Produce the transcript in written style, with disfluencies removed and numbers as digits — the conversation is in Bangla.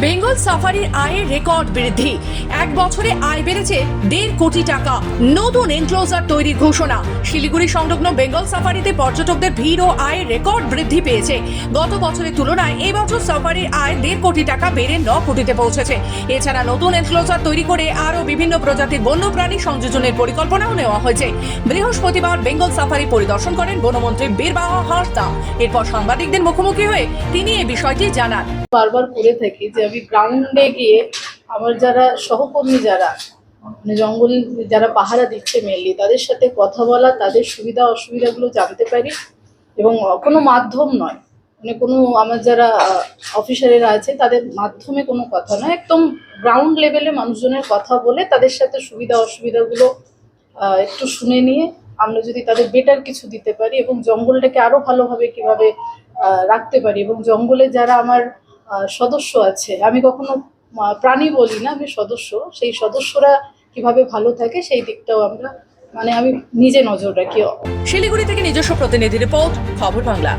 বেঙ্গল সাফারির আয়ের রেকর্ড বৃদ্ধি, এক বছরে আয় বেড়েছে 1.5 কোটি টাকা। নতুন এনক্লোজার তৈরির ঘোষণা। শিলিগুড়ি সংলগ্ন বেঙ্গল সাফারিতে পর্যটকদের ভিড় ও আয়ের রেকর্ড বৃদ্ধি পেয়েছে। গত বছরের তুলনায় এবছর সাফারির আয় 1.5 কোটি টাকা বেড়ে 9 কোটিতে পৌঁছেছে। এছাড়া নতুন এনক্লোজার তৈরি করে আরও বিভিন্ন প্রজাতির বন্যপ্রাণী সংযোজনের পরিকল্পনাও নেওয়া হয়েছে। বৃহস্পতিবার বেঙ্গল সাফারি পরিদর্শন করেন বনমন্ত্রী বীরবাহা হাঁসদা। এরপর সাংবাদিকদের মুখোমুখি হয়ে তিনি এই বিষয়টি জানান। বারবার করে থাকি যে আমি গ্রাউন্ডে গিয়ে আমার যারা সহকর্মী, যারা মানে জঙ্গল যারা পাহারা দিচ্ছে মেনলি, তাদের সাথে কথা বলা, তাদের সুবিধা অসুবিধাগুলো জানতে পারি। এবং কোনো মাধ্যম নয়, মানে কোনো আমার যারা অফিসারেরা আছে তাদের মাধ্যমে কোনো কথা নয়, একদম গ্রাউন্ড লেভেলে মানুষজনের কথা বলে তাদের সাথে সুবিধা অসুবিধাগুলো একটু শুনে নিয়ে আমরা যদি তাদের বেটার কিছু দিতে পারি এবং জঙ্গলটাকে আরো ভালোভাবে কিভাবে রাখতে পারি, এবং জঙ্গলে যারা আমার সদস্য আছে, আমি কখনো প্রাণী বলি না, আমি সদস্য, সেই সদস্যরা কিভাবে ভালো থাকে সেই দিকটাও আমরা আমি নিজে নজর রাখি। শিলিগুড়ি থেকে নিজস্ব প্রতিনিধি রিপোর্ট, খবর বাংলা।